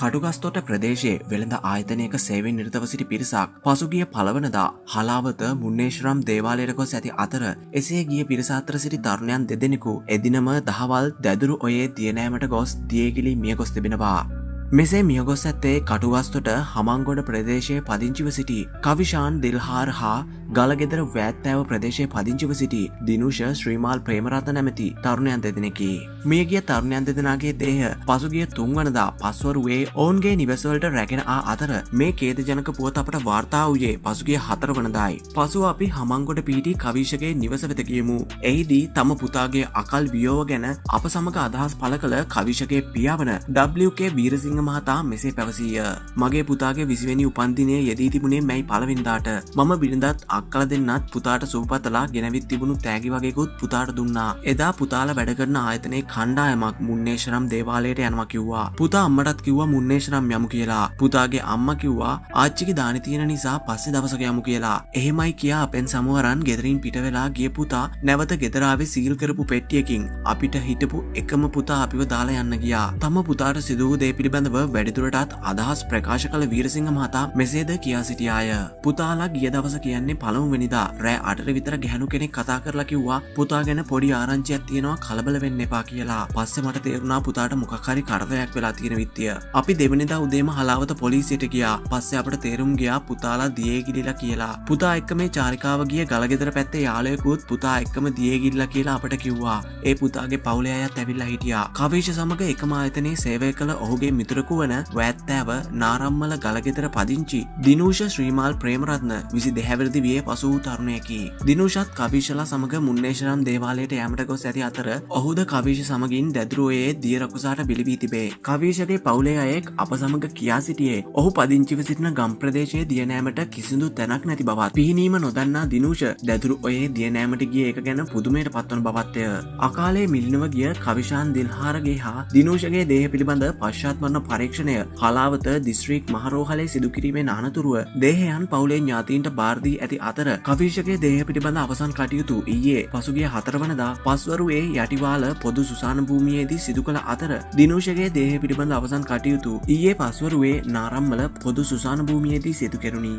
කටුගස්තොට ප්‍රදේශයේ වෙළඳ ආයතනයක සේවයෙන් නිරතව සිටි පිරිසක් පසුගිය පළවනදා හලාවත මුන්නේශ්‍රම් දේවාලයට ගොස් ඇති අතර එසේ ගිය පිරිස අතර සිටි තරුණයන් දෙදෙනෙකු එදිනම දහවල් දැදුරු ඔයේ දියනෑමට ගොස් දියගිලී මිය ගොස් තිබෙනවා. මෙසේ මියගොස් ඇත්තේ කටුගස්තොට හමංගොඩ ප්‍රදේශයේ පදිංචිව සිටි කවිෂාන් දිල්හාර් හා ගලගෙදර වෑත්තෑව ප්‍රදේශයේ පදිංචිව සිටි දිනුෂ ශ්‍රීමාල් ප්‍රේමරත්න නැමැති තරුණයන් දෙදෙනෙකි. මියගිය තරුණයන් දෙදෙනාගේ දේහ පසුගිය 3 වනදා පස්වරුවේ ඔවුන්ගේ නිවසවලට රැගෙන ආ අතර මේ ඛේදජනක පුවත අපට වාර්තා වූයේ පසුගිය 4 වනදායි. පසුව අපි හමංගොඩ පීටි කවිෂගේ නිවස වෙත ගියමු. එහිදී තම පුතාගේ අකල් වියෝව ගැන අප සමග අදහස් පළ කළ කවිෂගේ පියාවන WK වීරසිංහ මහතා මෙසේ පැවසීය. මගේ පුතාගේ 20 වෙනි උපන්දිනයේ යෙදී තිබුණේ මැයි 1 වෙනිදාට. මම බිරිඳත් අක්කලා දෙන්නත් පුතාට සුවපතලා ගෙනවිත් තිබුණු තෑගි වගේකුත් පුතාට දුන්නා. එදා පුතාලා වැඩ කරන ආයතනයේ කණ්ඩායමක් මුන්නේශ්‍රම් දේවාලයට යනවා කිව්වා. පුතා අම්මටත් කිව්වා මුන්නේශ්‍රම් යමු කියලා. පුතාගේ අම්මා කිව්වා ආච්චිගේ දානි තියෙන නිසා පස්සේ දවසක යමු කියලා. එහෙමයි කියා අපෙන් සමවරන් ගෙදරින් පිට වෙලා ගිය පුතා නැවත ගෙදර ආවේ සීල් කරපු පෙට්ටියකින් අපිට හිටපු එකම පුතා අපිව දාලා යන්න ගියා. තම පුතාට සිදු වූ දේ පිළිබඳව වැඩිදුරටත් අදහස් ප්‍රකාශ කළ වීරසිංහ මහතා මෙසේද කියා සිටියාය. පුතාලා ගිය දවස කියන්නේ පළමු වෙනිදා රෑ 8ට විතර ගැහණු කෙනෙක් කතා කරලා කිව්වා පුතා ගැන පොඩි ආරංචියක් තියෙනවා කලබල වෙන්න එපා කියලා. පස්සේ මට තේරුණා පුතාට මොකක් හරි කරදරයක් වෙලා තියෙන විත්තිය. අපි දෙවෙනිදා උදේම හලාවත පොලිසියට ගියා. පස්සේ අපට තේරුම් ගියා පුතාලා දියේ ගිලිලා කියලා. පුතා එක්ක මේ චාරිකාව ගිය ගලගෙදර පැත්තේ යාළුවෙකුත් පුතා එක්කම දියේ ගිලිලා කියලා අපට කිව්වා. ඒ පුතාගේ පවුලේ අයත් ඇවිල්ලා හිටියා. කවිෂ සමග එකම ආයතනයේ සේවය කළ ඔහුගේ මිතුරෙකු වන වෑත්තෑව නාරම්මල ගලගෙදර පදිංචි දිනුෂ ශ්‍රීමාල් ප්‍රේමරත්න 22 වෙනිදා වියේ පසු වූ තරුණයෙකි. දිනුෂත් කවිෂලා සමග මුන්නේශ්‍රම් දේවාලයට යෑමට ගොස් ඇති අතර ඔහුද කවිෂ සමගින් දැදුරුවේ දිය රකුසාට බිලි වී තිබේ. කවිෂගේ පවුලේ අයෙක් අප සමග කියා සිටියේ ඔහු පදිංචිව සිටින ගම් ප්‍රදේශයේ දියනෑමට කිසිදු තැනක් නැති බවත්. පිහිනීම නොදන්නා දිනුෂ දැදුරු ඔයේ දියනෑමට ගිය එක ගැන පුදුමයට පත්වන බවත්ය. අකාලේ මිලිනව ගිය කවිෂාන් දිල්හාරගේ හා දිනුෂගේ දේහ පිළිබඳ පශ්චාත්මරණ පරීක්ෂණය හලාවත දිස්ත්‍රික් මහරෝහලේ සිදු කිරීමෙන් අනතුරුව දේහයන් පවුලේ ඥාතීන්ට බාර දී ඇති අතර කවිෂගේ දේහ පිළිබඳ අවසන් කටයුතු ඊයේ පසුගිය 4 වනදා පස්වරුවේ යටිවාල පොදු සුසාන භූමියේදී සිදු කළ අතර දිනුෂගේ දේහ පිළිබඳ අවසන් කටයුතු ඊයේ පස්වරුවේ නාරම්මල පොදු සුසාන භූමියේදී සිදු කෙරුණි.